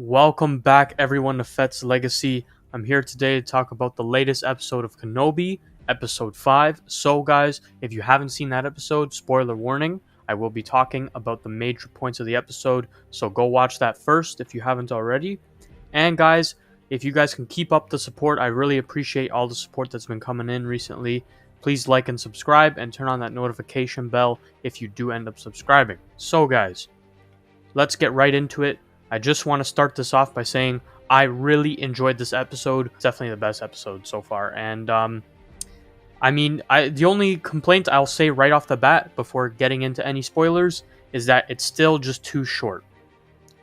Welcome back, everyone, to Fett's Legacy. I'm here today to talk about the latest episode of Kenobi, episode 5. So, guys, if you haven't seen that episode, spoiler warning, I will be talking about the major points of the episode, so go watch that first if you haven't already. And, guys, if you guys can keep up the support, I really appreciate all the support that's been coming in recently. Please like and subscribe and turn on that notification bell if you do end up subscribing. So, guys, let's get right into it. I just want to start this off by saying I really enjoyed this episode. It's definitely the best episode so far. And the only complaint I'll say right off the bat before getting into any spoilers is that it's still just too short.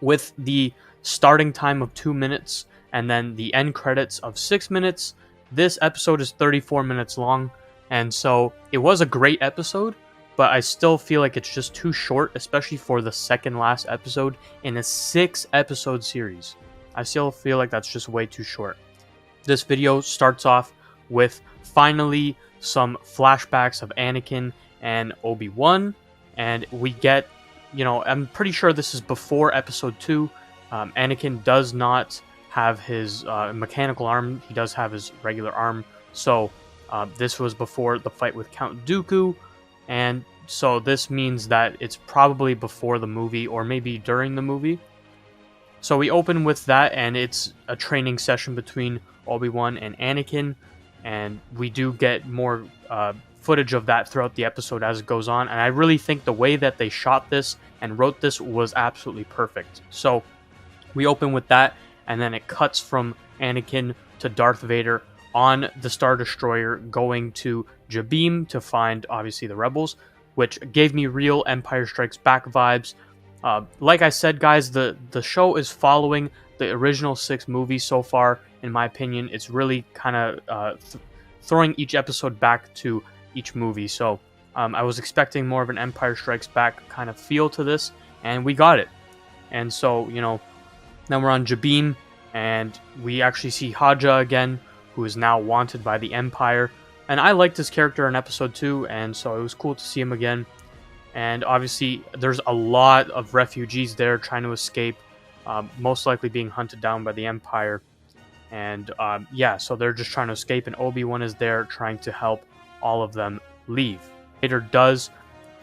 With the starting time of 2 minutes and then the end credits of 6 minutes, this episode is 34 minutes long. And so it was a great episode, but I still feel like it's just too short, especially for the second last episode in a 6-episode series. I still feel like that's just way too short. This video starts off with finally some flashbacks of Anakin and Obi-Wan, and we get, I'm pretty sure this is before episode 2. Anakin does not have his mechanical arm, he does have his regular arm, so this was before the fight with Count Dooku. And so this means that it's probably before the movie or maybe during the movie. So we open with that, and it's a training session between Obi-Wan and Anakin. And we do get more footage of that throughout the episode as it goes on. And I really think the way that they shot this and wrote this was absolutely perfect. So we open with that, and then it cuts from Anakin to Darth Vader on the Star Destroyer going to Jabiim to find, obviously, the rebels, which gave me real Empire Strikes Back vibes. Like I said, guys, the show is following the original 6 movies so far. In my opinion, it's really kind of throwing each episode back to each movie. So I was expecting more of an Empire Strikes Back kind of feel to this, and we got it. And so, then we're on Jabiim, and we actually see Haja again, who is now wanted by the Empire. And I liked his character in episode 2, and so it was cool to see him again. And obviously, there's a lot of refugees there trying to escape, most likely being hunted down by the Empire. And so they're just trying to escape, and Obi-Wan is there trying to help all of them leave. Vader does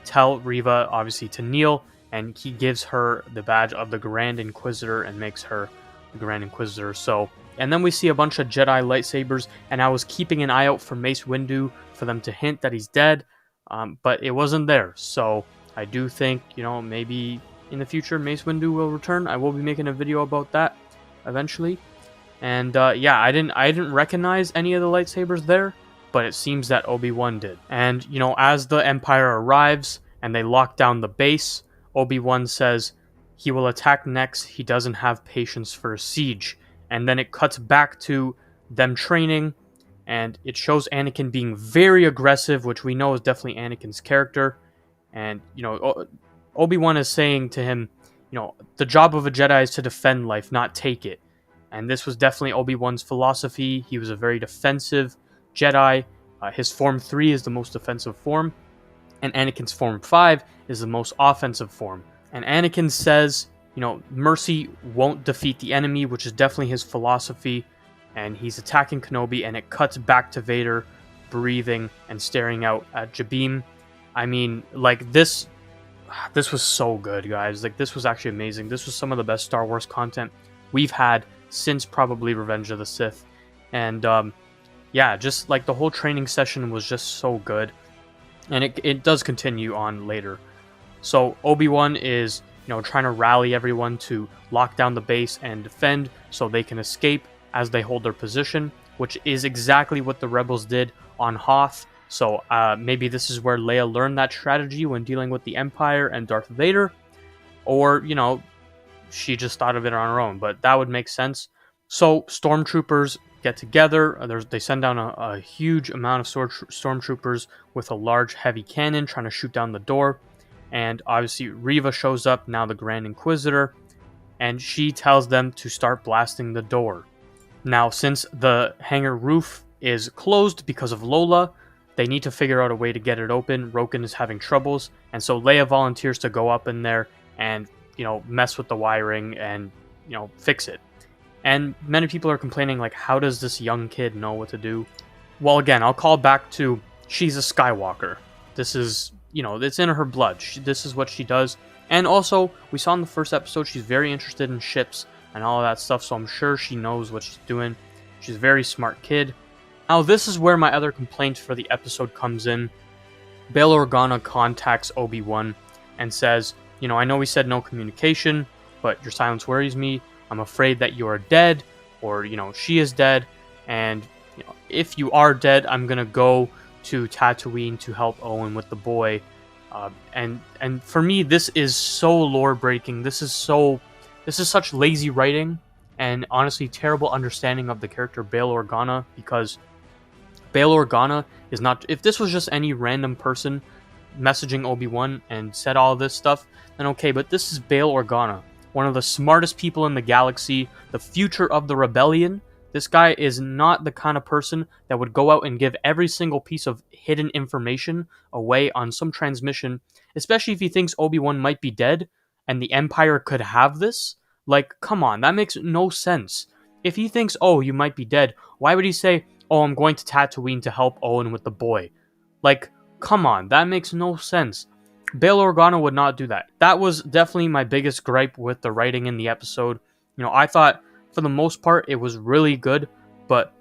tell Reva, obviously, to kneel, and he gives her the badge of the Grand Inquisitor and makes her the Grand Inquisitor. And then we see a bunch of Jedi lightsabers, and I was keeping an eye out for Mace Windu for them to hint that he's dead, but it wasn't there. So I do think, maybe in the future Mace Windu will return. I will be making a video about that eventually. And I didn't recognize any of the lightsabers there, but it seems that Obi-Wan did. And as the Empire arrives and they lock down the base, Obi-Wan says he will attack next. He doesn't have patience for a siege. And then it cuts back to them training, and it shows Anakin being very aggressive, which we know is definitely Anakin's character. And, Obi-Wan is saying to him, the job of a Jedi is to defend life, not take it. And this was definitely Obi-Wan's philosophy. He was a very defensive Jedi. His Form 3 is the most defensive form, and Anakin's Form 5 is the most offensive form. And Anakin says, mercy won't defeat the enemy, which is definitely his philosophy, and he's attacking Kenobi, and it cuts back to Vader breathing and staring out at Jabiim. I mean, this was so good, guys. This was actually amazing. This was some of the best Star Wars content we've had since probably Revenge of the Sith. And just the whole training session was just so good, and it does continue on later. So Obi-Wan is trying to rally everyone to lock down the base and defend so they can escape as they hold their position, which is exactly what the rebels did on Hoth. So maybe this is where Leia learned that strategy when dealing with the Empire and Darth Vader, or, she just thought of it on her own, but that would make sense. So stormtroopers get together. They send down a huge amount of stormtroopers with a large heavy cannon trying to shoot down the door. And obviously Reva shows up, now the Grand Inquisitor, and she tells them to start blasting the door. Now, since the hangar roof is closed because of Lola, they need to figure out a way to get it open. Roken is having troubles, and so Leia volunteers to go up in there and, mess with the wiring and, fix it. And many people are complaining, like, how does this young kid know what to do? Well, again, I'll call back to, she's a Skywalker. This is, it's in her blood. This is what she does. And also, we saw in the first episode, she's very interested in ships and all of that stuff, so I'm sure she knows what she's doing. She's a very smart kid. Now, this is where my other complaint for the episode comes in. Bail Organa contacts Obi-Wan and says, I know we said no communication, but your silence worries me. I'm afraid that you are dead, or, she is dead, and, if you are dead, I'm gonna go to Tatooine to help Owen with the boy. And for me, this is so lore-breaking. This is such lazy writing, and honestly, terrible understanding of the character Bail Organa, because Bail Organa is not... If this was just any random person messaging Obi-Wan and said all this stuff, then okay, but this is Bail Organa, one of the smartest people in the galaxy, the future of the rebellion. This guy is not the kind of person that would go out and give every single piece of hidden information away on some transmission, especially if he thinks Obi-Wan might be dead and the Empire could have this. Like, come on, that makes no sense. If he thinks, oh, you might be dead, why would he say, oh, I'm going to Tatooine to help Owen with the boy? Like, come on, that makes no sense. Bail Organa would not do that. That was definitely my biggest gripe with the writing in the episode. I thought, for the most part, it was really good, but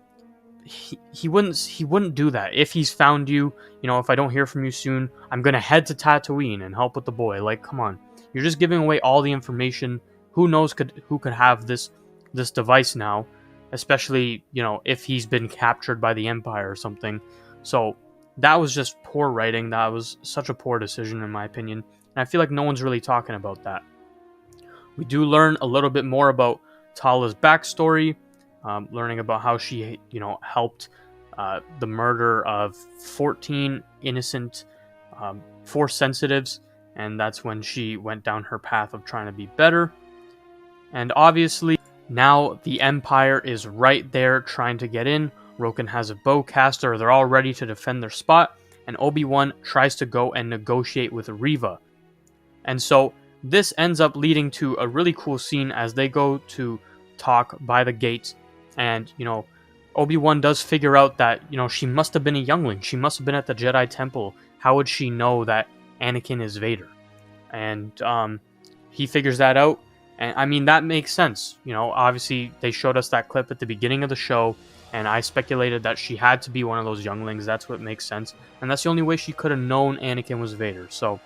he wouldn't do that. If he's found you, if I don't hear from you soon, I'm gonna head to Tatooine and help with the boy. Like, come on, you're just giving away all the information. Who knows who could have this device now, especially if he's been captured by the Empire or something. So that was just poor writing. That was such a poor decision in my opinion, and I feel like no one's really talking about that. We do learn a little bit more about Tala's backstory, learning about how she, helped the murder of 14 innocent Force sensitives, and that's when she went down her path of trying to be better. And obviously, now the Empire is right there trying to get in. Roken has a bowcaster, they're all ready to defend their spot, and Obi-Wan tries to go and negotiate with Reva. And so this ends up leading to a really cool scene as they go to talk by the gate, and Obi-Wan does figure out that she must have been a youngling. She must have been at the Jedi Temple. How would she know that Anakin is Vader? And he figures that out, and I mean, that makes sense. Obviously they showed us that clip at the beginning of the show, and I speculated that she had to be one of those younglings. That's what makes sense, and that's the only way she could have known Anakin was Vader. So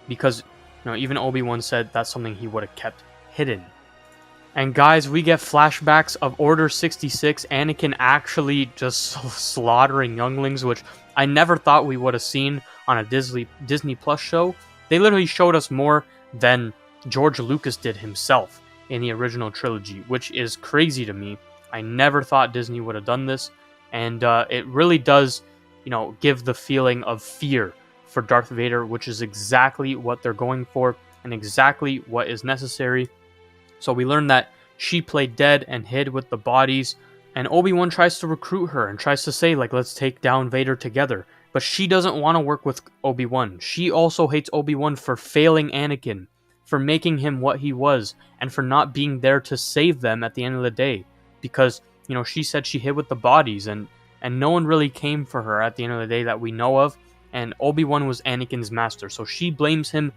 because even Obi-Wan said that's something he would have kept hidden. And guys, we get flashbacks of Order 66, Anakin actually just slaughtering younglings, which I never thought we would have seen on a Disney Plus show. They literally showed us more than George Lucas did himself in the original trilogy, which is crazy to me. I never thought Disney would have done this, and it really does, give the feeling of fear for Darth Vader, which is exactly what they're going for and exactly what is necessary. So we learn that she played dead and hid with the bodies, and Obi-Wan tries to recruit her and tries to say, like, let's take down Vader together. But she doesn't want to work with Obi-Wan. She also hates Obi-Wan for failing Anakin, for making him what he was, and for not being there to save them at the end of the day. Because, she said she hid with the bodies, and no one really came for her at the end of the day that we know of, and Obi-Wan was Anakin's master. So she blames him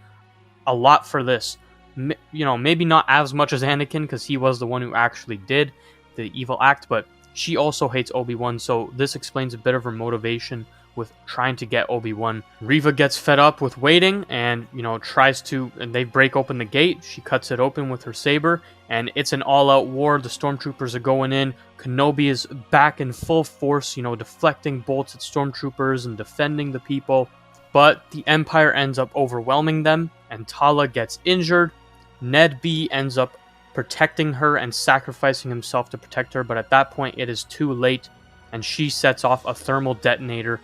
a lot for this. Maybe not as much as Anakin, because he was the one who actually did the evil act, but she also hates Obi-Wan, so this explains a bit of her motivation with trying to get Obi-Wan. Reva gets fed up with waiting and, tries to, and they break open the gate. She cuts it open with her saber, and it's an all-out war. The stormtroopers are going in. Kenobi is back in full force, deflecting bolts at stormtroopers and defending the people, but the Empire ends up overwhelming them, and Tala gets injured. Ned B ends up protecting her and sacrificing himself to protect her, but at that point it is too late, and she sets off a thermal detonator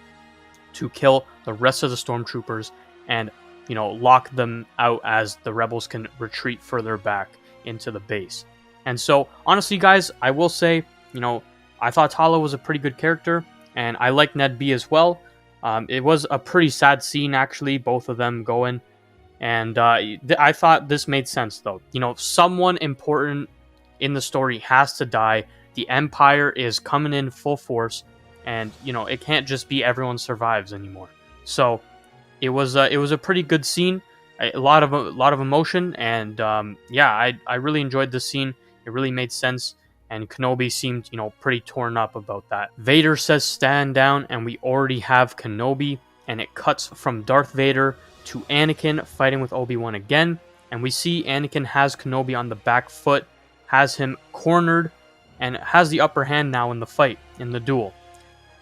to kill the rest of the stormtroopers and, lock them out as the rebels can retreat further back into the base. And so, honestly, guys, I will say, I thought Tala was a pretty good character, and I like Ned B as well. It was a pretty sad scene, actually, both of them going. And I thought this made sense, though. You know, someone important in the story has to die. The Empire is coming in full force, and you know it can't just be everyone survives anymore. So it was a pretty good scene, a lot of emotion, and yeah, I really enjoyed this scene. It really made sense, and Kenobi seemed pretty torn up about that. Vader says stand down, and we already have Kenobi, and it cuts from Darth Vader to Anakin fighting with Obi-Wan again, and we see Anakin has Kenobi on the back foot, has him cornered, and has the upper hand now in the fight, in the duel.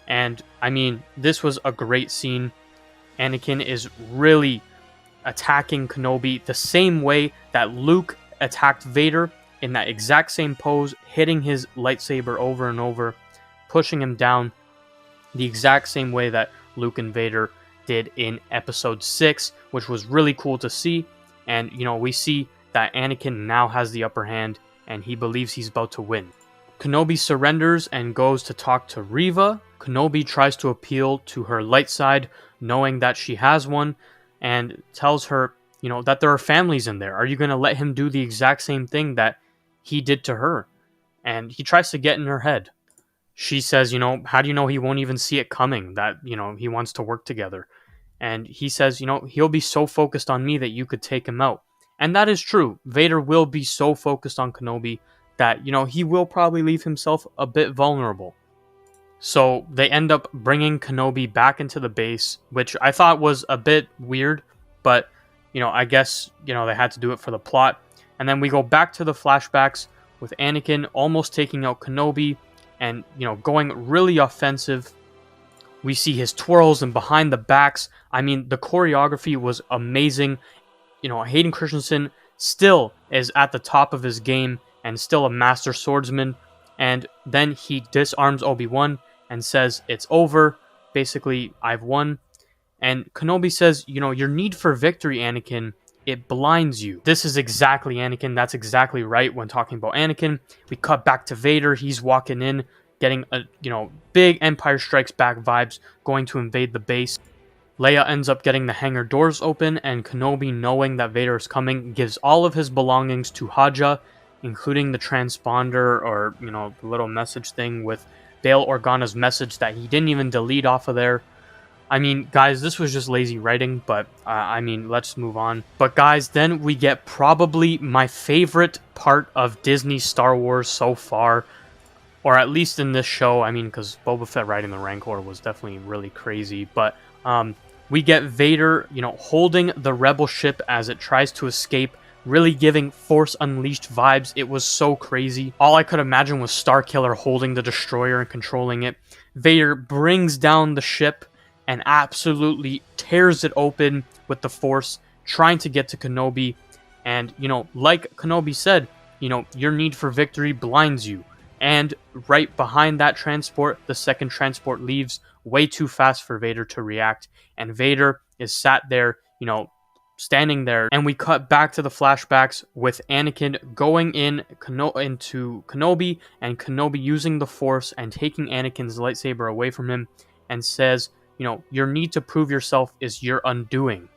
And I mean, this was a great scene. Anakin is really attacking Kenobi the same way that Luke attacked Vader, in that exact same pose, hitting his lightsaber over and over, pushing him down the exact same way that Luke and Vader did in episode 6, which was really cool to see. And we see that Anakin now has the upper hand, and he believes he's about to win. Kenobi surrenders and goes to talk to Reva. Kenobi tries to appeal to her light side, knowing that she has one, and tells her, that there are families in there. Are you going to let him do the exact same thing that he did to her? And he tries to get in her head. She says, how do you know he won't even see it coming, that, he wants to work together? And he says, he'll be so focused on me that you could take him out. And that is true. Vader will be so focused on Kenobi that, he will probably leave himself a bit vulnerable. So they end up bringing Kenobi back into the base, which I thought was a bit weird, but, I guess, they had to do it for the plot. And then we go back to the flashbacks with Anakin almost taking out Kenobi and, going really offensive. We see his twirls and behind the backs. I mean, the choreography was amazing. Hayden Christensen still is at the top of his game and still a master swordsman. And then he disarms Obi-Wan and says, it's over. Basically, I've won. And Kenobi says, your need for victory, Anakin, it blinds you. This is exactly Anakin. That's exactly right when talking about Anakin. We cut back to Vader. He's walking in, getting a, big Empire Strikes Back vibes, going to invade the base. Leia ends up getting the hangar doors open, and Kenobi, knowing that Vader is coming, gives all of his belongings to Haja, including the transponder, or, the little message thing with Bail Organa's message that he didn't even delete off of there. I mean, guys, this was just lazy writing, but, let's move on. But, guys, then we get probably my favorite part of Disney Star Wars so far, or at least in this show. I mean, because Boba Fett riding the Rancor was definitely really crazy, but, we get Vader, holding the Rebel ship as it tries to escape, really giving Force Unleashed vibes. It was so crazy. All I could imagine was Starkiller holding the destroyer and controlling it. Vader brings down the ship and absolutely tears it open with the Force, trying to get to Kenobi. And, like Kenobi said, your need for victory blinds you. And right behind that transport, the second transport leaves way too fast for Vader to react. And Vader is sat there, standing there. And we cut back to the flashbacks with Anakin going into Kenobi, and Kenobi using the Force and taking Anakin's lightsaber away from him, and says, your need to prove yourself is your undoing.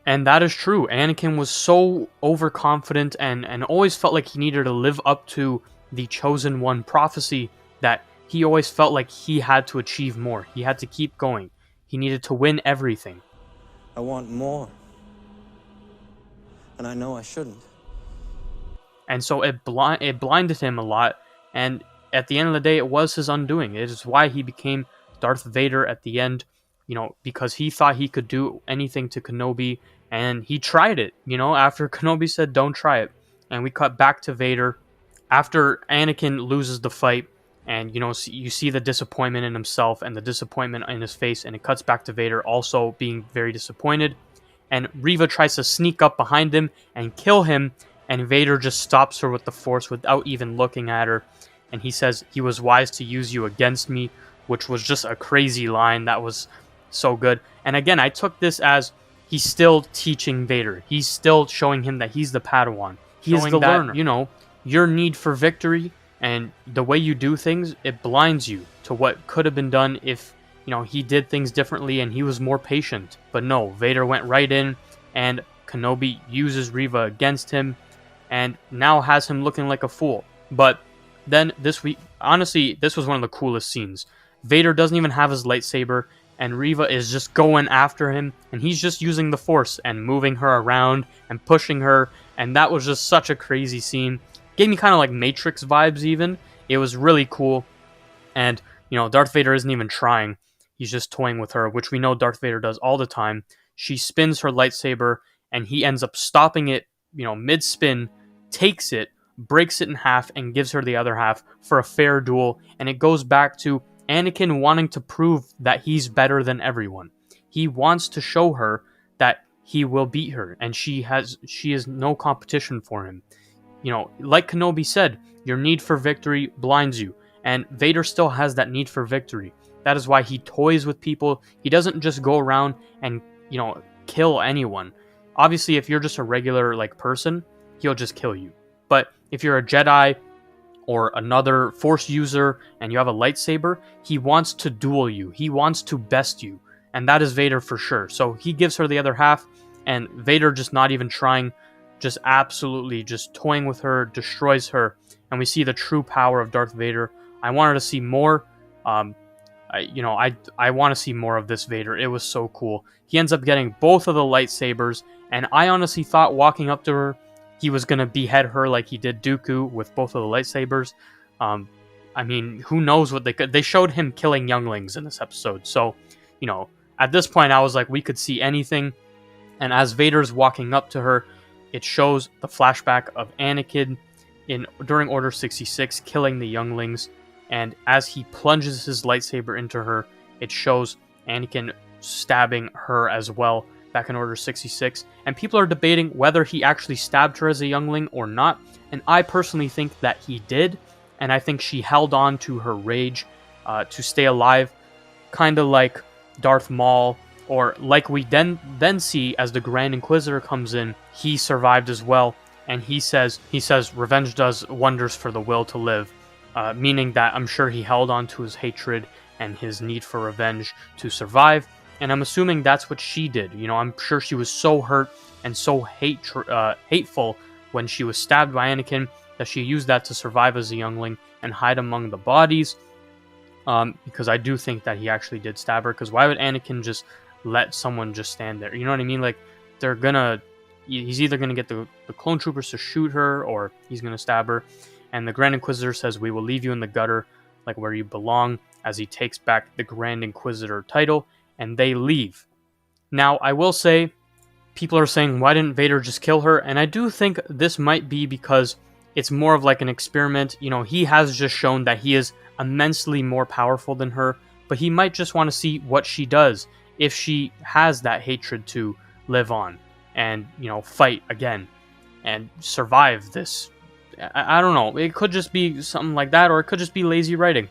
And that is true. Anakin was so overconfident and always felt like he needed to live up to the Chosen One prophecy, that he always felt like he had to achieve more. He had to keep going. He needed to win everything. I want more. And I know I shouldn't. And so it blinded him a lot. And at the end of the day, it was his undoing. It is why he became Darth Vader at the end, because he thought he could do anything to Kenobi. And he tried it, after Kenobi said, don't try it. And we cut back to Vader after Anakin loses the fight, and you see the disappointment in himself and the disappointment in his face, and it cuts back to Vader also being very disappointed. And Reva tries to sneak up behind him and kill him, and Vader just stops her with the Force without even looking at her. And he says, he was wise to use you against me, which was just a crazy line. That was so good. And again, I took this as he's still teaching Vader. He's still showing him that he's the Padawan. He is the learner. Your need for victory and the way you do things, it blinds you to what could have been done if, he did things differently and he was more patient. But no, Vader went right in, and Kenobi uses Reva against him and now has him looking like a fool. But then this week, honestly, this was one of the coolest scenes. Vader doesn't even have his lightsaber, and Reva is just going after him, and he's just using the Force and moving her around and pushing her, and that was just such a crazy scene. Gave me kind of like Matrix vibes even. It was really cool, and, Darth Vader isn't even trying. He's just toying with her, which we know Darth Vader does all the time. She spins her lightsaber, and he ends up stopping it, mid-spin, takes it, breaks it in half, and gives her the other half for a fair duel. And it goes back to Anakin wanting to prove that he's better than everyone. He wants to show her that he will beat her, and she is no competition for him. Like Kenobi said, your need for victory blinds you, and Vader still has that need for victory. That is why he toys with people. He doesn't just go around and, kill anyone. Obviously, if you're just a regular person, he'll just kill you. But if you're a Jedi or another Force user and you have a lightsaber, he wants to duel you. He wants to best you. And that is Vader for sure. So he gives her the other half, and Vader, just not even trying, just absolutely just toying with her, destroys her. And we see the true power of Darth Vader. I wanted to see more. I want to see more of this Vader. It was so cool. He ends up getting both of the lightsabers, and I honestly thought walking up to her, he was going to behead her like he did Dooku with both of the lightsabers. Who knows what they could... They showed him killing younglings in this episode, so, at this point I was like, we could see anything. And as Vader's walking up to her, it shows the flashback of Anakin during Order 66 killing the younglings. And as he plunges his lightsaber into her, it shows Anakin stabbing her as well back in Order 66. And people are debating whether he actually stabbed her as a youngling or not. And I personally think that he did. And I think she held on to her rage to stay alive. Kind of like Darth Maul, or like we then see as the Grand Inquisitor comes in, he survived as well. And he says, revenge does wonders for the will to live. Meaning that I'm sure he held on to his hatred and his need for revenge to survive. And I'm assuming that's what she did. I'm sure she was so hurt and so hateful when she was stabbed by Anakin that she used that to survive as a youngling and hide among the bodies. Because I do think that he actually did stab her. Because why would Anakin just let someone just stand there? You know what I mean? Like, he's either going to get the clone troopers to shoot her, or he's going to stab her. And the Grand Inquisitor says, we will leave you in the gutter, like where you belong, as he takes back the Grand Inquisitor title, and they leave. Now, I will say, people are saying, why didn't Vader just kill her? And I do think this might be because it's more of like an experiment. He has just shown that he is immensely more powerful than her, but he might just want to see what she does, if she has that hatred to live on, and, fight again, and survive this. I don't know. It could just be something like that, or it could just be lazy writing.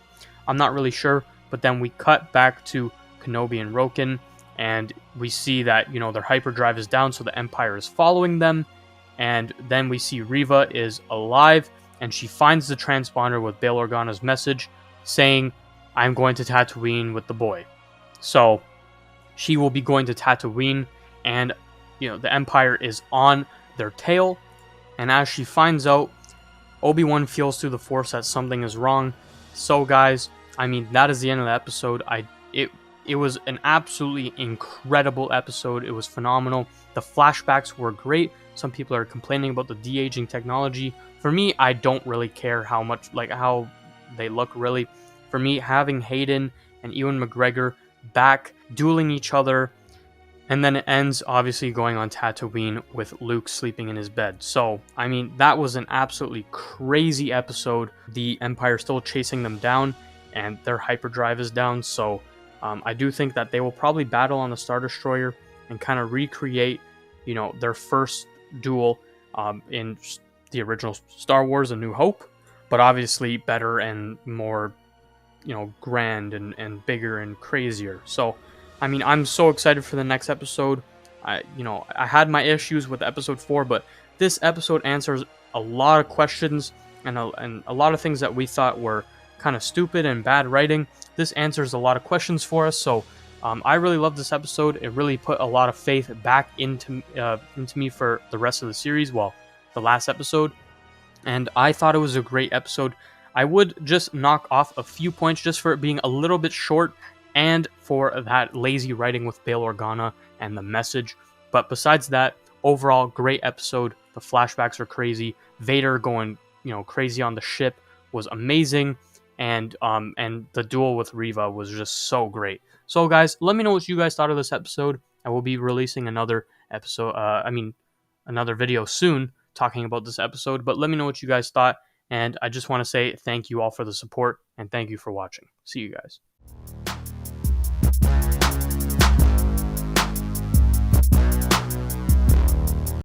I'm not really sure. But then we cut back to Kenobi and Roken, and we see that, their hyperdrive is down, so the Empire is following them. And then we see Reva is alive, and she finds the transponder with Bail Organa's message saying, I'm going to Tatooine with the boy. So she will be going to Tatooine, and, the Empire is on their tail. And as she finds out, Obi-Wan feels through the Force that something is wrong. So guys, that is the end of the episode. It was an absolutely incredible episode. It was phenomenal. The flashbacks were great. Some people are complaining about the de-aging technology. For me, I don't really care how they look, really. For me, having Hayden and Ewan McGregor back dueling each other, and then it ends, obviously, going on Tatooine with Luke sleeping in his bed. So, that was an absolutely crazy episode. The Empire still chasing them down, and their hyperdrive is down. So, I do think that they will probably battle on the Star Destroyer and kind of recreate, their first duel in the original Star Wars: A New Hope. But obviously better and more, grand and bigger and crazier. So, I'm so excited for the next episode. I had my issues with episode 4, but this episode answers a lot of questions and a lot of things that we thought were kind of stupid and bad writing. This answers a lot of questions for us, so I really loved this episode. It really put a lot of faith back into me for the rest of the series. Well, the last episode, and I thought it was a great episode. I would just knock off a few points just for it being a little bit short and for that lazy writing with Bail Organa and the message. But besides that, overall, great episode. The flashbacks are crazy. Vader going, crazy on the ship was amazing, and the duel with Reva was just so great. So, guys, let me know what you guys thought of this episode. I will be releasing another episode. Another video soon talking about this episode. But let me know what you guys thought. And I just want to say thank you all for the support and thank you for watching. See you guys.